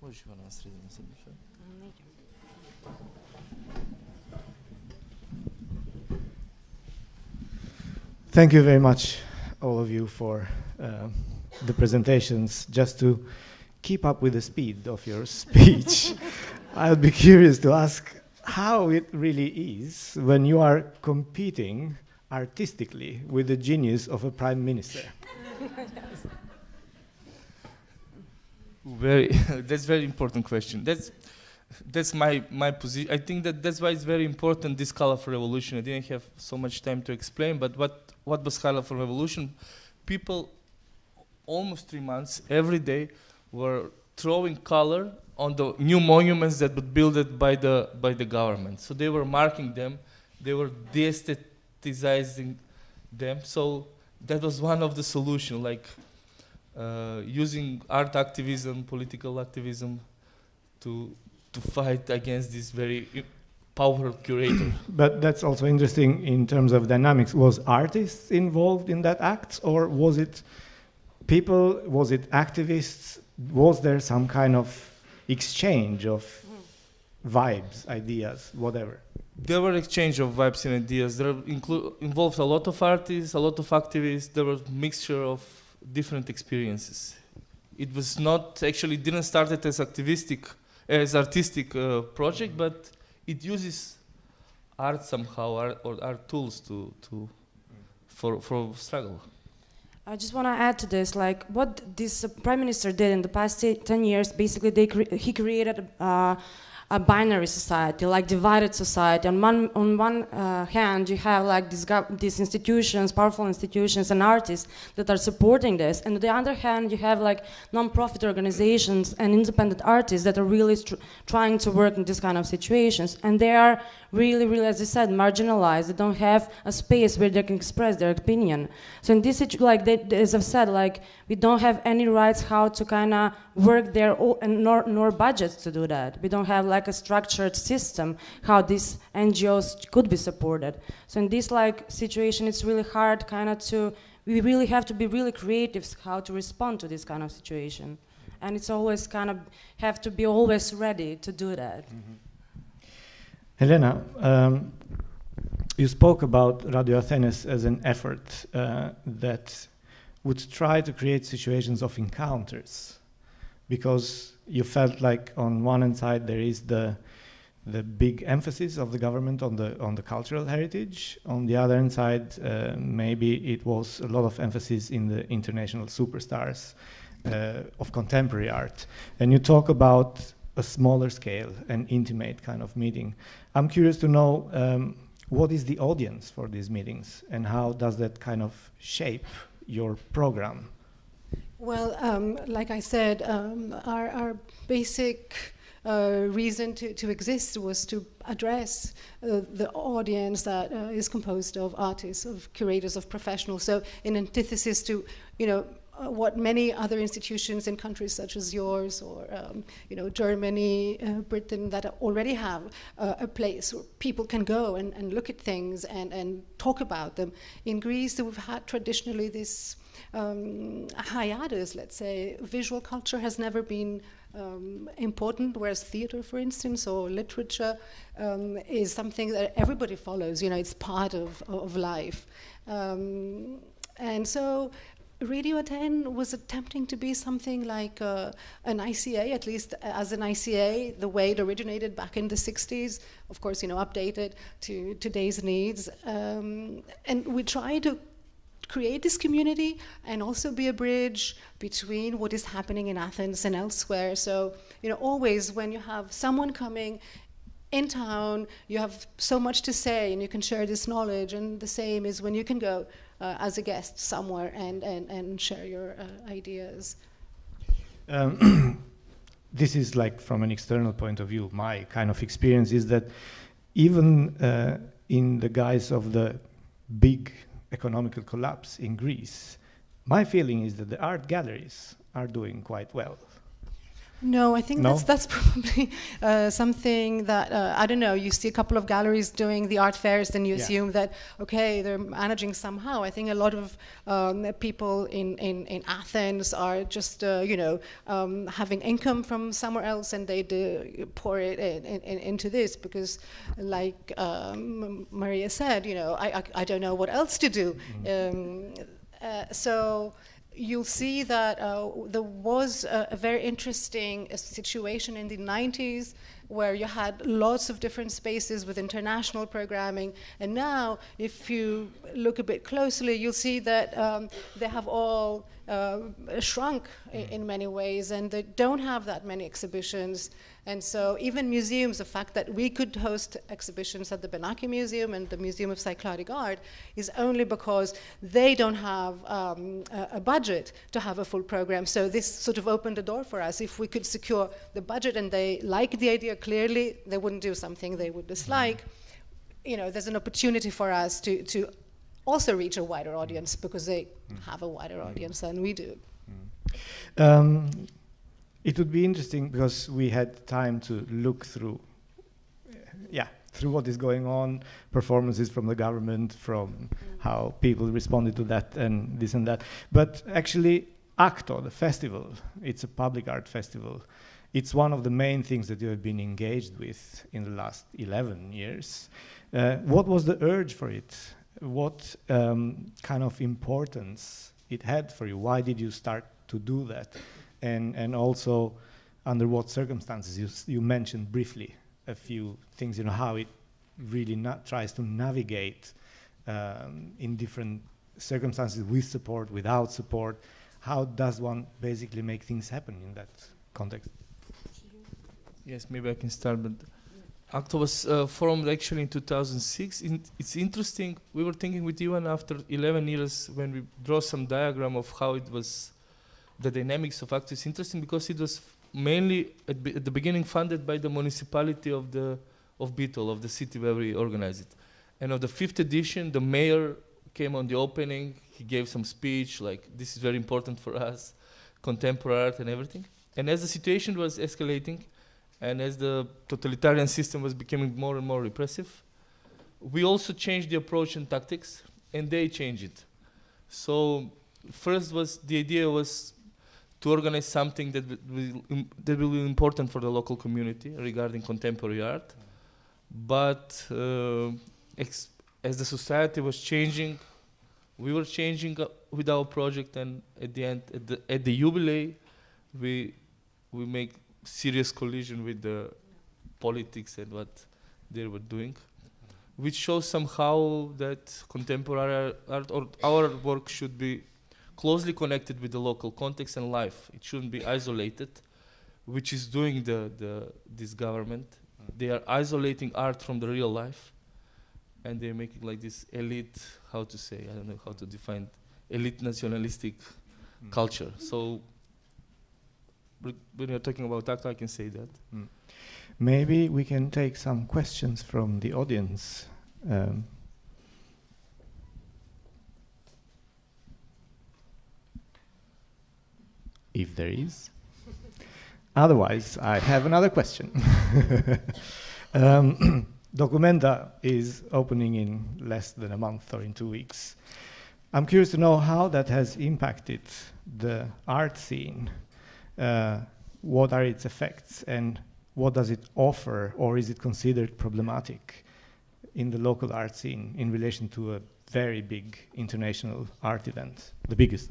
Možeš Ivana na sredinu sad više. Thank you very much, all of you, for the presentations. Just to keep up with the speed of your speech, I'll be curious to ask how it really is when you are competing artistically with the genius of a prime minister. That's very important question. That's my position. I think that's why it's very important, this colorful revolution. I didn't have so much time to explain, but what was colorful revolution? People, almost 3 months, every day, were throwing color on the new monuments that were built by the government. So they were marking them, they were de-aestheticizing them. So that was one of the solutions, like using art activism, political activism to fight against this very powerful curator. But that's also interesting in terms of dynamics. Was artists involved in that act, or was it people, was it activists? Was there some kind of exchange of vibes, ideas, whatever? There were exchange of vibes and ideas. There involved a lot of artists, a lot of activists. There was a mixture of different experiences. It was not, actually didn't start it as artistic project, but it uses art somehow, or art tools for struggle. I just want to add to this, like what this prime minister did in the past 10 years. Basically, he created a binary society, like divided society. On one hand, you have like these institutions, powerful institutions and artists that are supporting this, and on the other hand, you have like non-profit organizations and independent artists that are really trying to work in this kind of situations, and they are really, really, as I said, marginalized. They don't have a space where they can express their opinion. So in this, as I've said, like we don't have any rights how to kind of work there, and nor budgets to do that. We don't have like a structured system how these NGOs could be supported. So in this like situation, it's really hard kind of we really have to be really creative how to respond to this kind of situation. And it's always kind of have to be always ready to do that. Mm-hmm. Helena, you spoke about Radio Athenes as an effort that would try to create situations of encounters, because you felt like on one hand side there is the big emphasis of the government on the cultural heritage. On the other hand side, maybe it was a lot of emphasis in the international superstars of contemporary art. And you talk about a smaller scale, an intimate kind of meeting. I'm curious to know what is the audience for these meetings, and how does that kind of shape your program? Well, like I said, our basic reason to exist was to address the audience that is composed of artists, of curators, of professionals. So in antithesis to, what many other institutions in countries such as yours, or Germany, Britain, that already have a place where people can go and look at things and talk about them. In Greece, we've had traditionally this hiatus, let's say. Visual culture has never been important, whereas theater, for instance, or literature is something that everybody follows. It's part of life. And so Radio Athens was attempting to be something like an ICA, at least as an ICA, the way it originated back in the 60s, of course, updated to today's needs. And we try to create this community and also be a bridge between what is happening in Athens and elsewhere. So, always when you have someone coming in town, you have so much to say and you can share this knowledge, and the same is when you can go as a guest somewhere and share your ideas. This is like from an external point of view, my kind of experience is that even in the guise of the big economical collapse in Greece, my feeling is that the art galleries are doing quite well. No, I think that's probably something that, I don't know, you see a couple of galleries doing the art fairs, then you assume that, okay, they're managing somehow. I think a lot of people in Athens are just, having income from somewhere else, and they pour it into this because, like Maria said, I don't know what else to do. So you'll see that there was a very interesting situation in the 90s where you had lots of different spaces with international programming, and now if you look a bit closely, you'll see that they have all shrunk in many ways, and they don't have that many exhibitions. And so even museums, the fact that we could host exhibitions at the Benaki Museum and the Museum of Cycladic Art is only because they don't have a budget to have a full program. So this sort of opened the door for us. If we could secure the budget and they like the idea clearly, they wouldn't do something they would dislike. There's an opportunity for us to also reach a wider audience because they have a wider audience than we do. It would be interesting because we had time to look through what is going on, performances from the government, from how people responded to that and this and that. But actually, Akto, the festival, it's a public art festival. It's one of the main things that you have been engaged with in the last 11 years. What was the urge for it? What kind of importance it had for you? Why did you start to do that? And also, under what circumstances? You mentioned briefly a few things, how it really tries to navigate in different circumstances, with support, without support. How does one basically make things happen in that context? Yes, maybe I can start, but Akto was formed actually in 2006. It's interesting, we were thinking with Ivana after 11 years when we draw some diagram of how it was, the dynamics of Akto is interesting because it was mainly at the beginning funded by the municipality of Bitol, of the city where we organized it. And of the 5th edition, the mayor came on the opening, he gave some speech, like, this is very important for us, contemporary art and everything. And as the situation was escalating, and as the totalitarian system was becoming more and more repressive, we also changed the approach and tactics, and they changed it. So first the idea was to organize something that will be important for the local community regarding contemporary art. But as the society was changing, we were changing with our project, and at the end, at the jubilee, we make serious collision with the politics and what they were doing, which shows somehow that contemporary art or our work should be closely connected with the local context and life. It shouldn't be isolated, which is doing this government. They are isolating art from the real life, and they're making like this elite, how to say, I don't know how to define, elite nationalistic culture. So when you're talking about Akto, I can say that. Maybe we can take some questions from the audience. If there is. Otherwise, I have another question. Documenta is opening in less than a month or in 2 weeks. I'm curious to know how that has impacted the art scene. What are its effects and what does it offer, or is it considered problematic in the local art scene in relation to a very big international art event, the biggest?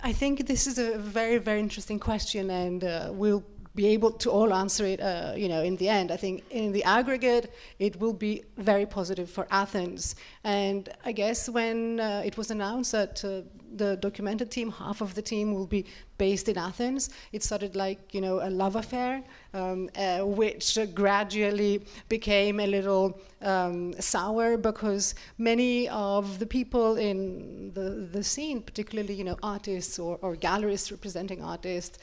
I think this is a very, very interesting question, and we'll be able to all answer it, in the end. I think in the aggregate, it will be very positive for Athens. And I guess when it was announced that the Documenta team, half of the team will be based in Athens, it started like, a love affair, which gradually became a little sour because many of the people in the scene, particularly, artists or gallerists representing artists,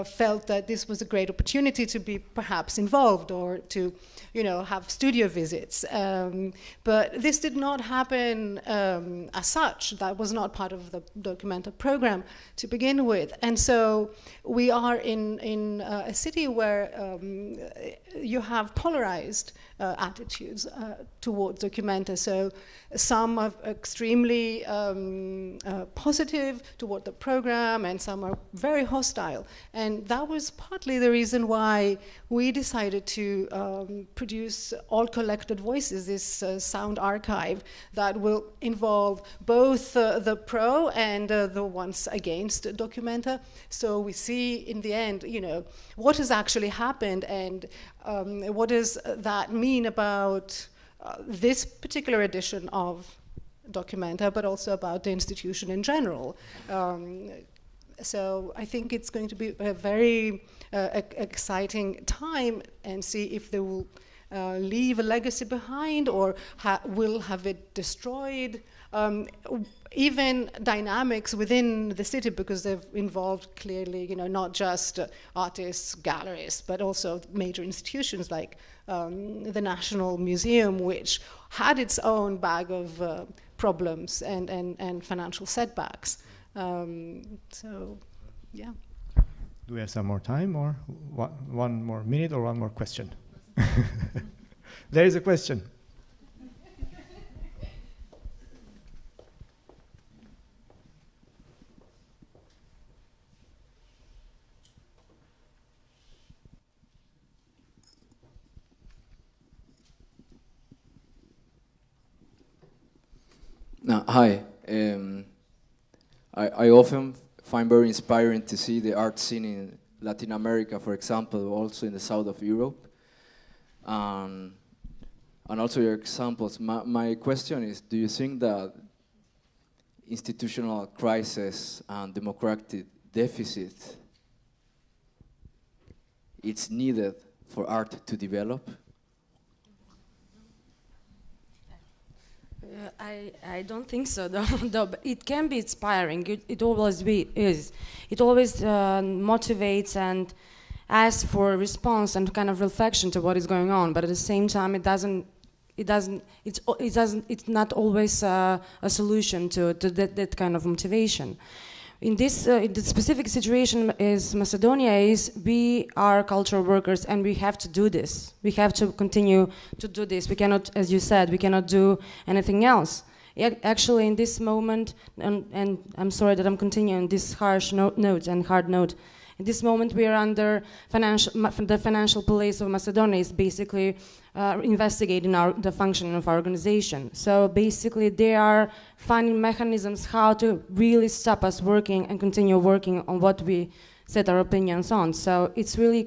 felt that this was a great opportunity to be perhaps involved or to, have studio visits. But this did not happen as such. That was not part of the Documenta program to begin with. And so we are in a city where you have polarized attitudes towards Documenta. So some are extremely positive toward the program, and some are very hostile. And that was partly the reason why we decided to produce All Collected Voices, this sound archive that will involve both the pro and the ones against Documenta. So we see in the end, you know, what has actually happened, and what does that mean about this particular edition of Documenta, but also about the institution in general. So I think it's going to be a very exciting time, and see if they will leave a legacy behind, or will have it destroyed. Even dynamics within the city, because they've involved clearly, you know, not just artists, galleries, but also major institutions like the National Museum, which had its own bag of problems and financial setbacks. So, yeah. Do we have some more time, or one more minute, or one more question? There is a question. Now, hi. I often find very inspiring to see the art scene in Latin America, for example, also in the south of Europe, and also your examples. My question is, do you think that institutional crisis and democratic deficit it's needed for art to develop? I don't think so, though, but it can be inspiring. It always is. It always motivates and asks for a response and kind of reflection to what is going on. But at the same time, it's not always a solution to that kind of motivation. In this the specific situation is Macedonia we are cultural workers, and we have to do this. We have to continue to do this. We cannot, as you said, we cannot do anything else. Actually, in this moment, and I'm sorry that I'm continuing this harsh note and hard note. In this moment, we are under the financial police of Macedonia is basically investigating the functioning of our organization. So basically, they are finding mechanisms how to really stop us working and continue working on what we set our opinions on. So it's really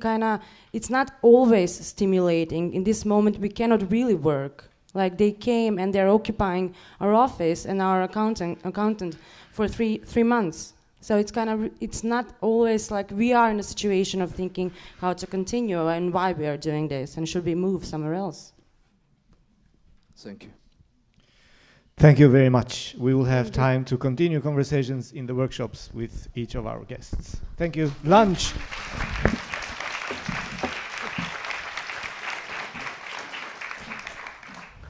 it's not always stimulating. In this moment, we cannot really work. Like they came and they're occupying our office and our accountant for three months. So it's not always like we are in a situation of thinking how to continue and why we are doing this and should we move somewhere else. Thank you. Thank you very much. We will have time to continue conversations in the workshops with each of our guests. Thank you. Lunch.